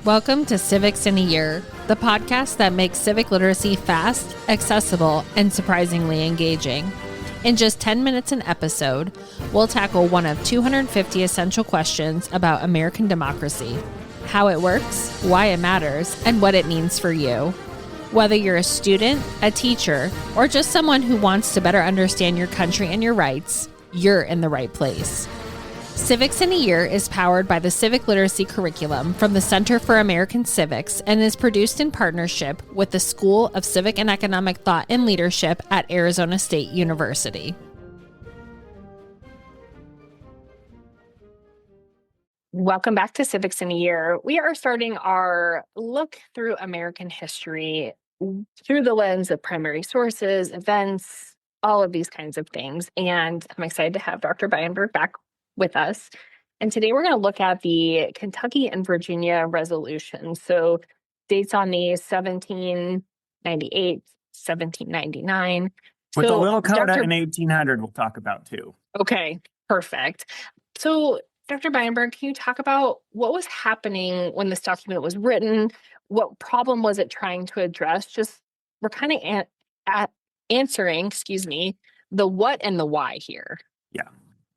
Welcome to Civics in a Year, the podcast that makes civic literacy fast, accessible, and surprisingly engaging. In just 10 minutes an episode, we'll tackle one of 250 essential questions about American democracy, how it works, why it matters, and what it means for you. Whether you're a student, a teacher, or just someone who wants to better understand your country and your rights, you're in the right place. Civics in a Year is powered by the Civic Literacy Curriculum from the Center for American Civics and is produced in partnership with the School of Civic and Economic Thought and Leadership at Arizona State University. Welcome back to Civics in a Year. We are starting our look through American history through the lens of primary sources, events, all of these kinds of things. And I'm excited to have Dr. Beyenberg back with us. And today we're going to look at the Kentucky and Virginia resolutions. So dates on these 1798, 1799. With so a little coda in 1800 we'll talk about too. Okay, perfect. So Dr. Beyenberg, can you talk about what was happening when this document was written? What problem was it trying to address? Just we're kind of answering, the what and the why here. Yeah.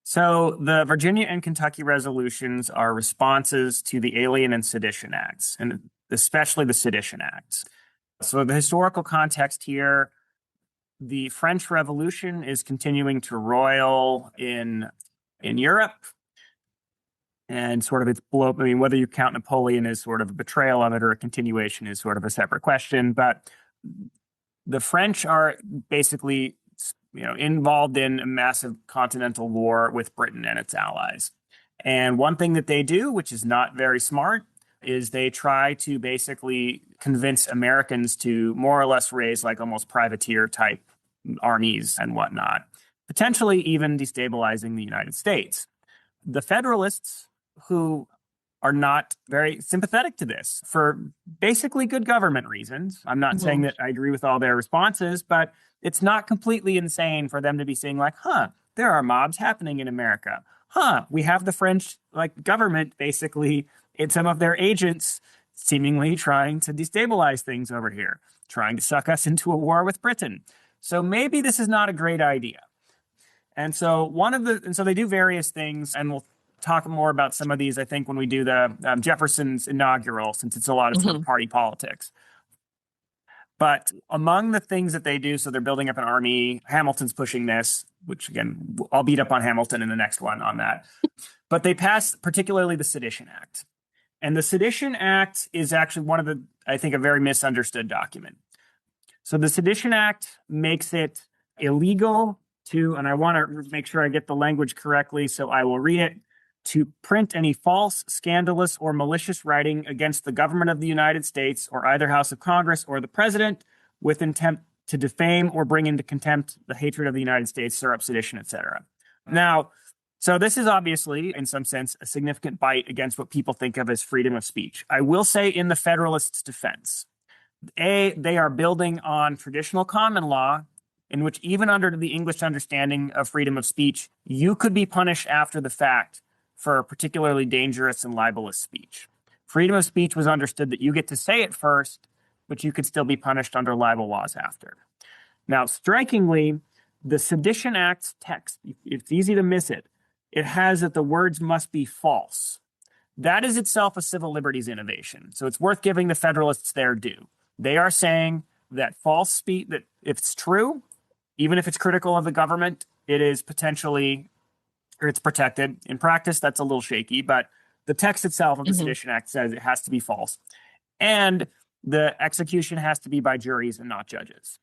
So the Virginia and Kentucky resolutions are responses to the Alien and Sedition Acts, and especially the Sedition Acts. So the historical context here, the French Revolution is continuing to roil in Europe. And sort of it's whether you count Napoleon as sort of a betrayal of it or a continuation is sort of a separate question. But the French are basically involved in a massive continental war with Britain and its allies. And one thing that they do, which is not very smart, is they try to basically convince Americans to more or less raise like almost privateer type armies and whatnot, potentially even destabilizing the United States. The Federalists, who are not very sympathetic to this for basically good government reasons. I'm not saying that I agree with all their responses, but it's not completely insane for them to be saying like, there are mobs happening in America. We have the French government basically and some of their agents seemingly trying to destabilize things over here, trying to suck us into a war with Britain. So maybe this is not a great idea. And so so they do various things, and we'll talk more about some of these, I think, when we do the Jefferson's inaugural, since it's a lot of sort of party politics. But among the things that they do, so they're building up an army. Hamilton's pushing this, which again, I'll beat up on Hamilton in the next one on that. But they pass particularly the Sedition Act. And the Sedition Act is actually one of the, I think, a very misunderstood document. So the Sedition Act makes it illegal to, and I want to make sure I get the language correctly, so I will read it, to print any false, scandalous, or malicious writing against the government of the United States or either House of Congress or the President with intent to defame or bring into contempt the hatred of the United States, stir up sedition, etc. Now, so this is obviously, in some sense, a significant bite against what people think of as freedom of speech. I will say in the Federalists' defense, they are building on traditional common law in which even under the English understanding of freedom of speech, you could be punished after the fact for particularly dangerous and libelous speech. Freedom of speech was understood that you get to say it first, but you could still be punished under libel laws after. Now, strikingly, the Sedition Act's text, it's easy to miss it. It has that the words must be false. That is itself a civil liberties innovation. So it's worth giving the Federalists their due. They are saying that false speech, that if it's true, even if it's critical of the government, it is potentially, or it's protected. In practice, that's a little shaky, but the text itself of the Sedition Act says it has to be false. And the execution has to be by juries and not judges,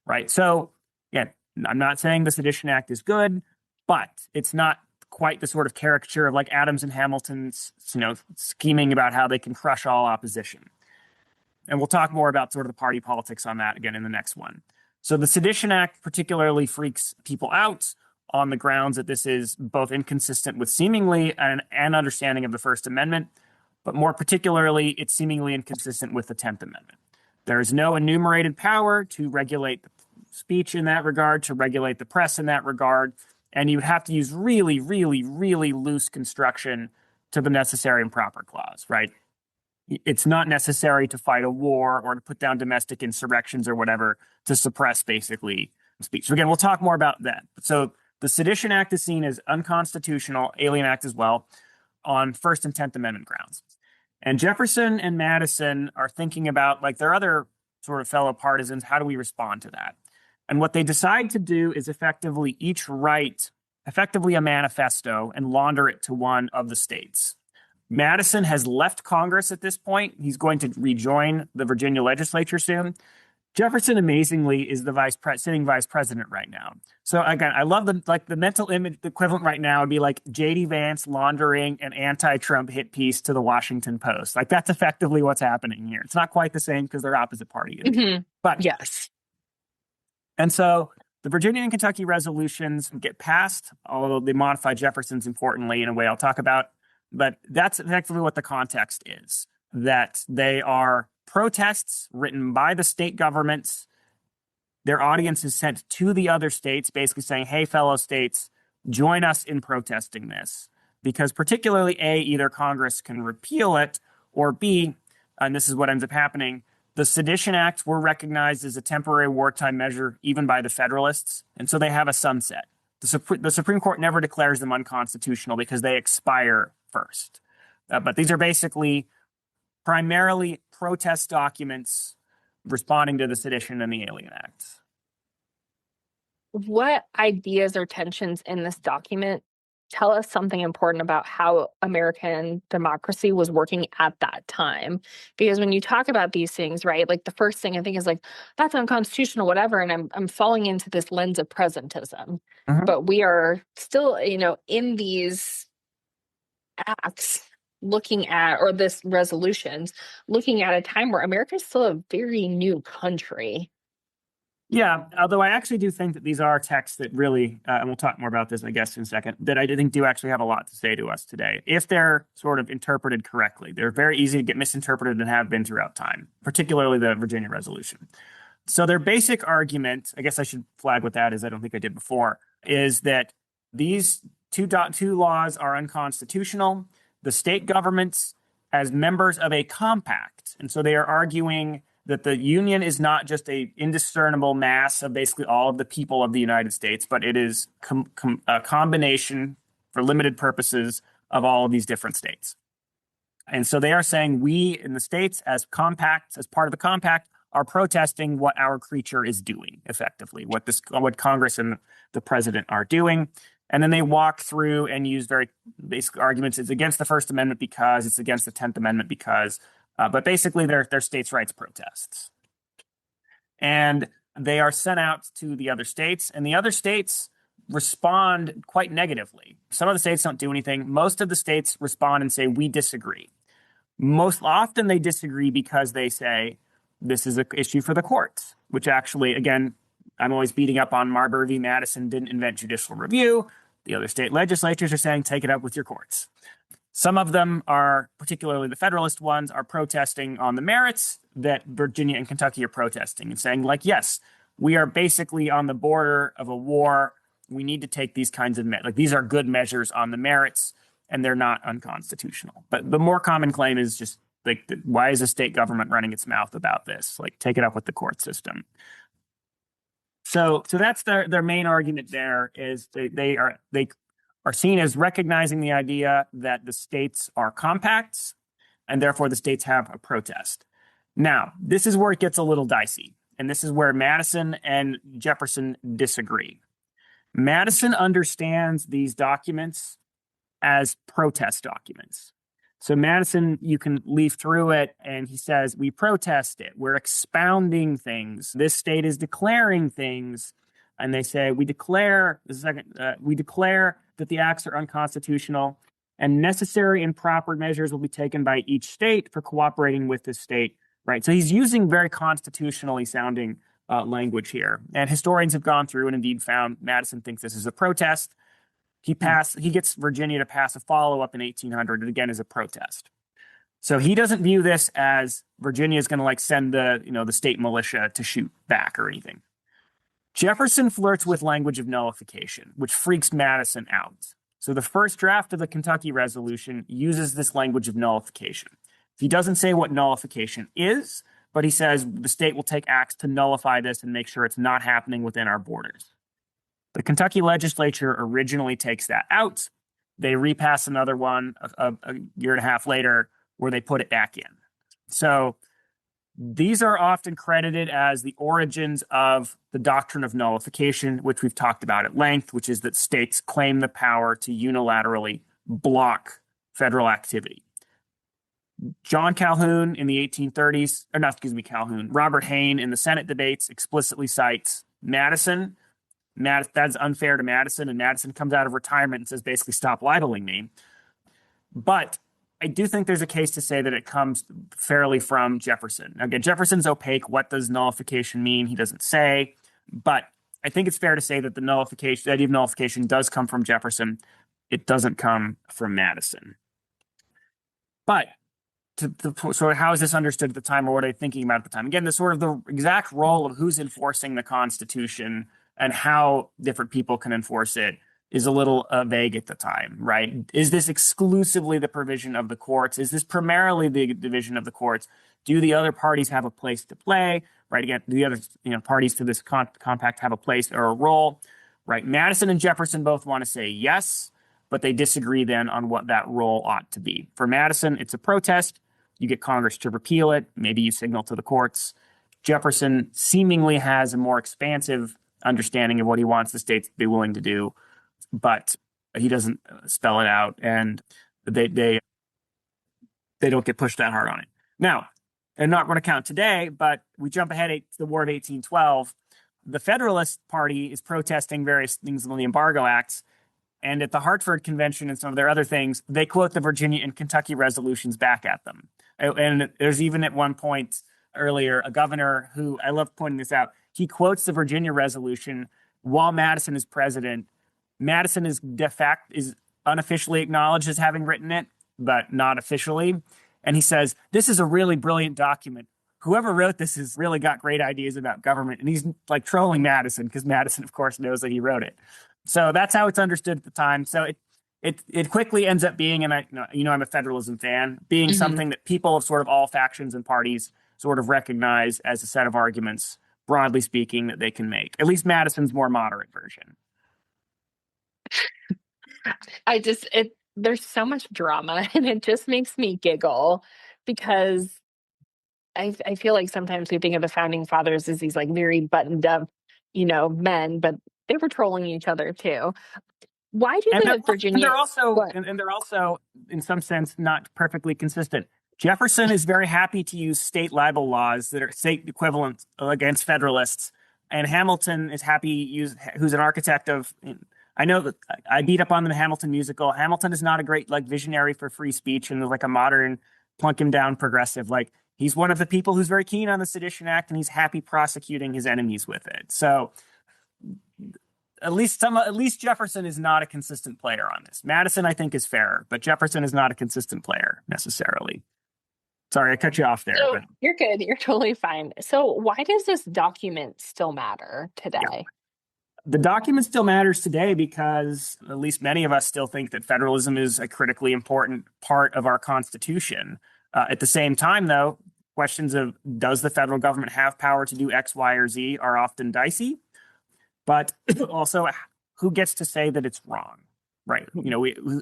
right? So, again, I'm not saying the Sedition Act is good, but it's not quite the sort of caricature of like Adams and Hamilton's, scheming about how they can crush all opposition. And we'll talk more about sort of the party politics on that again in the next one. So the Sedition Act particularly freaks people out on the grounds that this is both inconsistent with seemingly an understanding of the First Amendment, but more particularly, it's seemingly inconsistent with the 10th Amendment. There is no enumerated power to regulate speech in that regard, to regulate the press in that regard, and you would have to use really, really, really loose construction to the necessary and proper clause, right? it's not necessary to fight a war or to put down domestic insurrections or whatever to suppress basically speech. So again, we'll talk more about that. So the Sedition Act is seen as unconstitutional, Alien Act as well, on First and 10th Amendment grounds. And Jefferson and Madison are thinking about, like their other sort of fellow partisans, how do we respond to that? And what they decide to do is effectively each write effectively a manifesto and launder it to one of the states. Madison has left Congress at this point. He's going to rejoin the Virginia legislature soon. Jefferson, amazingly, is the sitting vice president right now. So again, I love the mental image. The equivalent right now would be like J.D. Vance laundering an anti-Trump hit piece to the Washington Post. Like that's effectively what's happening here. It's not quite the same because they're opposite party. Mm-hmm. But yes. And so the Virginia and Kentucky resolutions get passed, although they modify Jefferson's importantly in a way I'll talk about. But that's effectively what the context is, that they are protests written by the state governments. Their audience is sent to the other states, basically saying, hey, fellow states, join us in protesting this. Because particularly A, either Congress can repeal it, or B, and this is what ends up happening, the Sedition Acts were recognized as a temporary wartime measure even by the Federalists, and so they have a sunset. The Supreme Court never declares them unconstitutional because they expire first. But these are basically primarily protest documents responding to the Sedition and the Alien Acts. What ideas or tensions in this document tell us something important about how American democracy was working at that time? Because when you talk about these things, right, like the first thing I think is like, that's unconstitutional, whatever. And I'm falling into this lens of presentism. Mm-hmm. But we are still, in these acts looking at, or this resolutions, looking at a time where America is still a very new country. Yeah, although I actually do think that these are texts that really, and we'll talk more about this, I guess, in a second, that I think do actually have a lot to say to us today, if they're sort of interpreted correctly. They're very easy to get misinterpreted and have been throughout time, particularly the Virginia Resolution. So their basic argument, I guess I should flag what that is, I don't think I did before, is that these two laws are unconstitutional. The state governments as members of a compact. And so they are arguing that the Union is not just a indiscernible mass of basically all of the people of the United States, but it is a combination for limited purposes of all of these different states. And so they are saying we in the states as compacts, as part of the compact, are protesting what our creature is doing effectively, what Congress and the president are doing. And then they walk through and use very basic arguments. It's against the First Amendment because, it's against the 10th Amendment because, but basically they're states' rights protests. And they are sent out to the other states, and the other states respond quite negatively. Some of the states don't do anything. Most of the states respond and say, we disagree. Most often they disagree because they say, this is an issue for the courts, which actually, again, I'm always beating up on Marbury v. Madison didn't invent judicial review. The other state legislatures are saying, take it up with your courts. Some of them are, particularly the Federalist ones, are protesting on the merits that Virginia and Kentucky are protesting and saying, like, yes, we are basically on the border of a war. We need to take these kinds of these are good measures on the merits, and they're not unconstitutional. But the more common claim is just like, why is the state government running its mouth about this? Like, take it up with the court system. So that's their main argument there is they are seen as recognizing the idea that the states are compacts and therefore the states have a protest. Now, this is where it gets a little dicey, and this is where Madison and Jefferson disagree. Madison understands these documents as protest documents. So Madison, you can leaf through it, and he says, we protest it. We're expounding things. This state is declaring things. And they say, we declare that the acts are unconstitutional, and necessary and proper measures will be taken by each state for cooperating with this state. Right. So he's using very constitutionally sounding language here. And historians have gone through and indeed found Madison thinks this is a protest. He gets Virginia to pass a follow-up in 1800, and again as a protest. So he doesn't view this as Virginia is going to send the state militia to shoot back or anything. Jefferson flirts with language of nullification, which freaks Madison out. So the first draft of the Kentucky Resolution uses this language of nullification. He doesn't say what nullification is, but he says the state will take acts to nullify this and make sure it's not happening within our borders. The Kentucky legislature originally takes that out. They repass another one a year and a half later where they put it back in. So these are often credited as the origins of the doctrine of nullification, which we've talked about at length, which is that states claim the power to unilaterally block federal activity. John Calhoun in the 1830s, or not, excuse me, Calhoun, Robert Hayne in the Senate debates explicitly cites Madison. That's unfair to Madison, and Madison comes out of retirement and says, basically, stop libeling me. But I do think there's a case to say that it comes fairly from Jefferson. Again, Jefferson's opaque. What does nullification mean? He doesn't say. But I think it's fair to say that the idea of nullification does come from Jefferson. It doesn't come from Madison. But so how is this understood at the time, or what are they thinking about at the time? Again, the exact role of who's enforcing the Constitution and how different people can enforce it is a little vague at the time, right? Is this exclusively the provision of the courts? Is this primarily the division of the courts? Do the other parties have a place to play, right? Again, do the other parties to this compact have a place or a role, right? Madison and Jefferson both want to say yes, but they disagree then on what that role ought to be. For Madison, it's a protest. You get Congress to repeal it. Maybe you signal to the courts. Jefferson seemingly has a more expansive understanding of what he wants the states to be willing to do, but he doesn't spell it out, and they don't get pushed that hard on it. Now, I'm not going to count today, but we jump ahead to the War of 1812. The Federalist Party is protesting various things on the Embargo Acts, and at the Hartford Convention and some of their other things, they quote the Virginia and Kentucky resolutions back at them. And there's even at one point earlier a governor who, I love pointing this out, he quotes the Virginia resolution while Madison is president. Madison is unofficially acknowledged as having written it, but not officially. And he says, this is a really brilliant document. Whoever wrote this has really got great ideas about government. And he's like trolling Madison because Madison, of course, knows that he wrote it. So that's how it's understood at the time. So it quickly ends up being, and I'm a federalism fan, being something that people of sort of all factions and parties sort of recognize as a set of arguments, broadly speaking, that they can make. At least Madison's more moderate version. There's so much drama, and it just makes me giggle because I feel like sometimes we think of the founding fathers as these like very buttoned up, men, but they were trolling each other too. Why do the Virginia? And they're also, in some sense, not perfectly consistent. Jefferson is very happy to use state libel laws that are state equivalent against Federalists, and Hamilton is happy who's an architect of. I know that I beat up on the Hamilton musical. Hamilton is not a great visionary for free speech and like a modern plunk him down progressive. Like he's one of the people who's very keen on the Sedition Act, and he's happy prosecuting his enemies with it. So at least Jefferson is not a consistent player on this. Madison, I think, is fairer, but Jefferson is not a consistent player necessarily. Sorry, I cut you off there. But you're good. You're totally fine. So why does this document still matter today? Yeah. The document still matters today because at least many of us still think that federalism is a critically important part of our Constitution. At the same time, though, questions of does the federal government have power to do X, Y, or Z are often dicey. But also, who gets to say that it's wrong, right?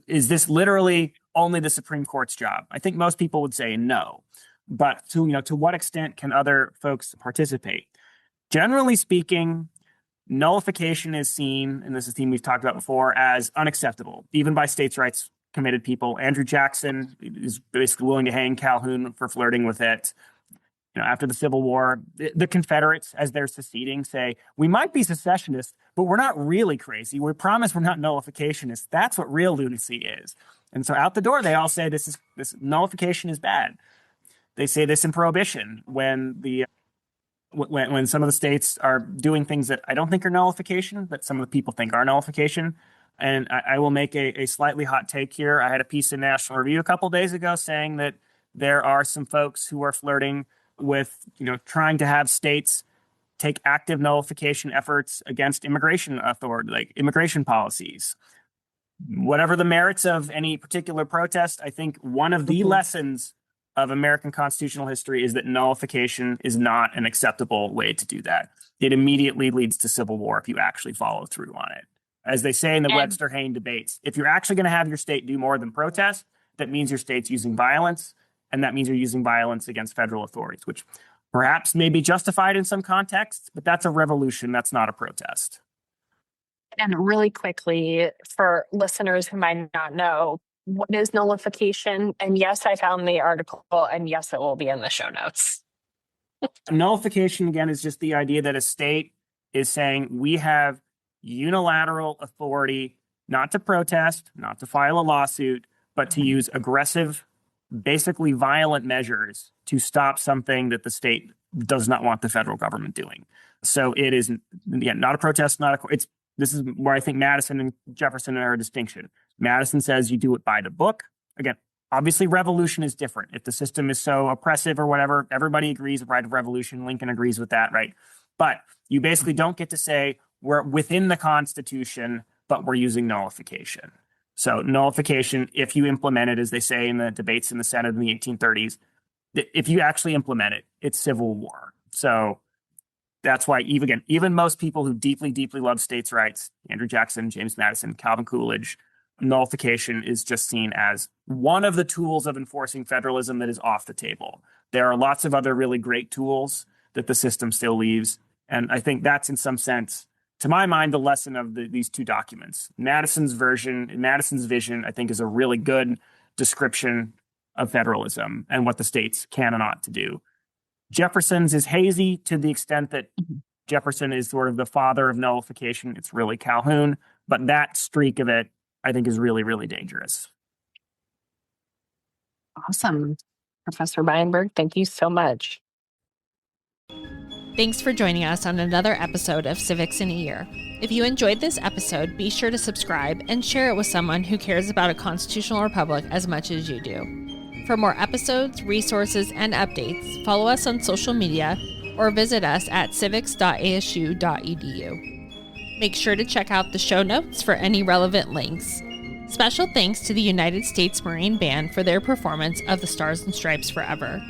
Is this literally only the Supreme Court's job? I think most people would say no. But to what extent can other folks participate? Generally speaking, nullification is seen, and this is a theme we've talked about before, as unacceptable, even by states' rights committed people. Andrew Jackson is basically willing to hang Calhoun for flirting with it. After the Civil War, the Confederates, as they're seceding, say, we might be secessionists, but we're not really crazy. We promise we're not nullificationists. That's what real lunacy is. And so out the door, they all say this nullification is bad. They say this in Prohibition when some of the states are doing things that I don't think are nullification, but some of the people think are nullification. And I will make a slightly hot take here. I had a piece in National Review a couple of days ago saying that there are some folks who are flirting with, trying to have states take active nullification efforts against immigration authority, like immigration policies. Whatever the merits of any particular protest, I think one of the lessons of American constitutional history is that nullification is not an acceptable way to do that. It immediately leads to civil war if you actually follow through on it. As they say in the Webster-Hayne debates, if you're actually going to have your state do more than protest, that means your state's using violence, and that means you're using violence against federal authorities, which perhaps may be justified in some contexts, but that's a revolution. That's not a protest. And really quickly, for listeners who might not know, what is nullification? And yes, I found the article, and yes, it will be in the show notes. Nullification, again, is just the idea that a state is saying we have unilateral authority not to protest, not to file a lawsuit, but to use aggressive, basically violent measures to stop something that the state does not want the federal government doing. So it is, not a protest, this is where I think Madison and Jefferson are a distinction. Madison says you do it by the book. Again, obviously revolution is different. If the system is so oppressive or whatever, everybody agrees with right of revolution. Lincoln agrees with that, right? But you basically don't get to say we're within the Constitution, but we're using nullification. So nullification, if you implement it, as they say in the debates in the Senate in the 1830s, if you actually implement it, it's civil war. So that's why even most people who deeply, deeply love states' rights, Andrew Jackson, James Madison, Calvin Coolidge, nullification is just seen as one of the tools of enforcing federalism that is off the table. There are lots of other really great tools that the system still leaves. And I think that's in some sense, to my mind, the lesson of these two documents. Madison's vision, I think, is a really good description of federalism and what the states can and ought to do. Jefferson's is hazy to the extent that Jefferson is sort of the father of nullification. It's really Calhoun, but that streak of it, I think, is really, really dangerous. Awesome. Professor Beyenberg, thank you so much. Thanks for joining us on another episode of Civics in a Year. If you enjoyed this episode, be sure to subscribe and share it with someone who cares about a constitutional republic as much as you do. For more episodes, resources, and updates, follow us on social media or visit us at civics.asu.edu. Make sure to check out the show notes for any relevant links. Special thanks to the United States Marine Band for their performance of the Stars and Stripes Forever.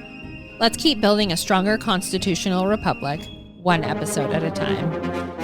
Let's keep building a stronger constitutional republic, one episode at a time.